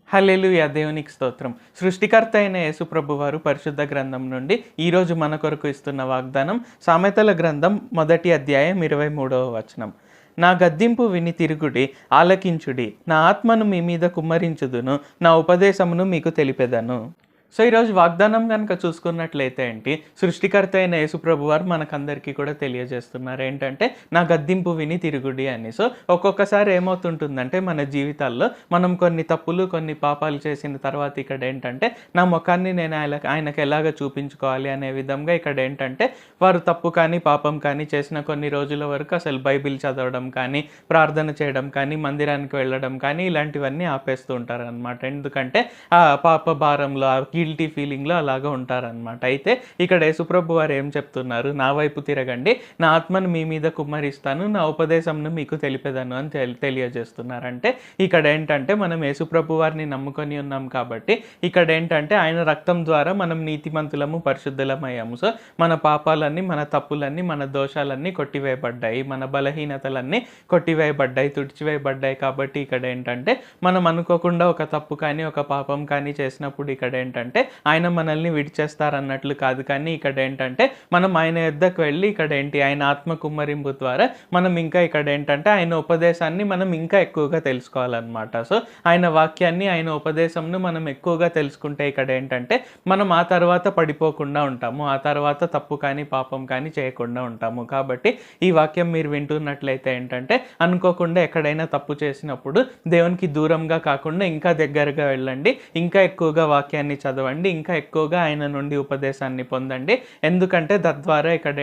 హల్లెలూయా! దేవునికి స్తోత్రం. సృష్టికర్త అయిన యేసుప్రభువారు పరిశుద్ధ గ్రంథం నుండి ఈరోజు మన కొరకు ఇస్తున్న వాగ్దానం సామెతల గ్రంథం 1వ అధ్యాయం 23వ వచనం. నా గద్దింపు విని తిరుగుడి, ఆలకించుడి. నా ఆత్మను మీ మీద కుమ్మరించుదును, నా ఉపదేశమును మీకు తెలిపెదను. సో, ఈరోజు వాగ్దానం గనుక చూసుకున్నట్లయితే సృష్టికర్త అయిన యేసుప్రభువారు మనకందరికీ కూడా తెలియజేస్తున్నారు. ఏంటంటే, నా గద్దింపు విని తిరుగుడి అని. సో, ఒక్కొక్కసారి ఏమవుతుంటుందంటే మన జీవితాల్లో మనం కొన్ని తప్పులు, కొన్ని పాపాలు చేసిన తర్వాత ఇక్కడేంటంటే, నా మొఖాన్ని నేను ఆయనకు ఎలాగ చూపించుకోవాలి అనే విధంగా ఇక్కడేంటంటే, వారు తప్పు కానీ, పాపం కానీ చేసిన కొన్ని రోజుల వరకు అసలు బైబిల్ చదవడం కానీ, ప్రార్థన చేయడం కానీ, మందిరానికి వెళ్ళడం కానీ ఇలాంటివన్నీ ఆపేస్తూ ఉంటారనమాట. ఎందుకంటే, ఆ పాప భారంలో గిల్టీ ఫీలింగ్‌లో అలాగా ఉంటారనమాట. అయితే ఇక్కడ యేసుప్రభు వారు ఏం చెప్తున్నారు? నా వైపు తిరగండి, నా ఆత్మను మీ మీద కుమ్మరిస్తాను, నా ఉపదేశంను మీకు తెలిపెదను అని తెలియజేస్తున్నారంటే ఇక్కడ ఏంటంటే మనం యేసుప్రభు వారిని నమ్ముకొని ఉన్నాం కాబట్టి ఇక్కడ ఏంటంటే ఆయన రక్తం ద్వారా మనం నీతిమంతులము, పరిశుద్ధులమయ్యాము. సో మన పాపాలన్నీ, మన తప్పులన్నీ, మన దోషాలన్నీ కొట్టివేయబడ్డాయి, మన బలహీనతలన్నీ కొట్టివేయబడ్డాయి, తుడిచివేయబడ్డాయి. కాబట్టి ఇక్కడ ఏంటంటే మనం అనుకోకుండా ఒక తప్పు కానీ, ఒక పాపం కానీ చేసినప్పుడు ఇక్కడ ఏంటంటే ఆయన మనల్ని విడిచేస్తారన్నట్లు కాదు. కానీ ఇక్కడ ఏంటంటే మనం ఆయన యొద్దకు వెళ్ళి ఇక్కడ ఆయన ఆత్మ కుమ్మరింపు ద్వారా మనం ఇంకా ఇక్కడ ఏంటంటే ఆయన ఉపదేశాన్ని మనం ఇంకా ఎక్కువగా తెలుసుకోవాలన్నమాట. సో ఆయన వాక్యాన్ని, ఆయన ఉపదేశంను మనం ఎక్కువగా తెలుసుకుంటే ఇక్కడ ఏంటంటే మనం ఆ తర్వాత పడిపోకుండా ఉంటాము, ఆ తర్వాత తప్పు కానీ, పాపం కానీ చేయకుండా ఉంటాము. కాబట్టి ఈ వాక్యం మీరు వింటున్నట్లయితే ఏంటంటే అనుకోకుండా ఎక్కడైనా తప్పు చేసినప్పుడు దేవునికి దూరంగా కాకుండా ఇంకా దగ్గరగా వెళ్ళండి, ఇంకా ఎక్కువగా వాక్యాన్ని చదవండి, ఇంకా ఎక్కువగా ఆయన నుండి ఉపదేశాన్ని పొందండి. ఎందుకంటే తద్వారా ఇక్కడ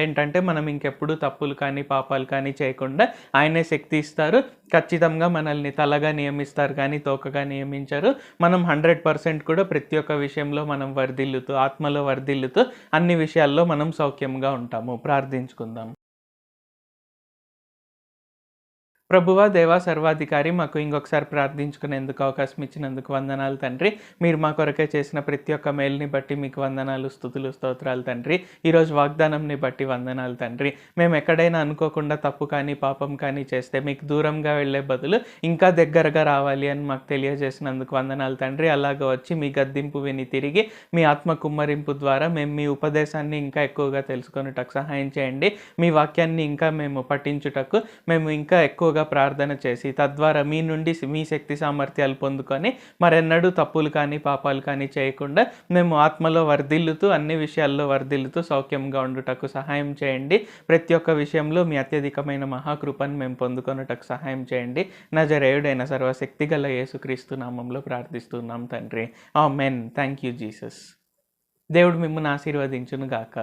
ఏంటంటే మనం ఇంకెప్పుడు తప్పులు కానీ, పాపాలు కానీ చేయకుండా ఆయనే శక్తి ఇస్తారు. ఖచ్చితంగా మనల్ని తలగా నియమిస్తారు కానీ తోకగా నియమించరు. మనం 100% కూడా ప్రతి ఒక్క విషయంలో మనం వర్ధిల్లుతూ, ఆత్మలో వర్ధిల్లుతూ అన్ని విషయాల్లో మనం సౌఖ్యంగా ఉంటాము. ప్రార్థించుకుందాం. ప్రభువా, దేవా, సర్వాధికారి, మాకు ఇంకొకసారి ప్రార్థించుకునేందుకు అవకాశం ఇచ్చినందుకు వందనాలు తండ్రి. మీరు మా కొరకే చేసిన ప్రతి ఒక్క మేలుని బట్టి మీకు వందనాలు, స్తుతులు, స్తోత్రాలు తండ్రి. ఈరోజు వాగ్దానంని బట్టి వందనాలు తండ్రి. మేము ఎక్కడైనా అనుకోకుండా తప్పు కానీ, పాపం కానీ చేస్తే మీకు దూరంగా వెళ్ళే బదులు ఇంకా దగ్గరగా రావాలి అని మాకు తెలియజేసినందుకు వందనాలు తండ్రి. అలాగ వచ్చి మీ గద్దింపు విని తిరిగి మీ ఆత్మ కుమ్మరింపు ద్వారా మేము మీ ఉపదేశాన్ని ఇంకా ఎక్కువగా తెలుసుకొనుటకు సహాయం చేయండి. మీ వాక్యాన్ని ఇంకా మేము పఠించుటకు మేము ఇంకా ఎక్కువగా ప్రార్థన చేసి తద్వారా మీ నుండి మీ శక్తి సామర్థ్యాలు పొందుకొని మరెన్నడూ తప్పులు కానీ, పాపాలు కానీ చేయకుండా మేము ఆత్మలో వర్ధిల్లుతూ, అన్ని విషయాల్లో వర్ధిల్లుతూ సౌఖ్యంగా ఉండుటకు సహాయం చేయండి. ప్రతి ఒక్క విషయంలో మీ అత్యధికమైన మహాకృపను మేము పొందుకొనుటకు సహాయం చేయండి. నజరేయుడైన సర్వశక్తి గల యేసుక్రీస్తు నామంలో ప్రార్థిస్తున్నాం తండ్రి. ఆమేన్. Thank you Jesus. దేవుడు మిమ్మల్ని ఆశీర్వదించును గాక.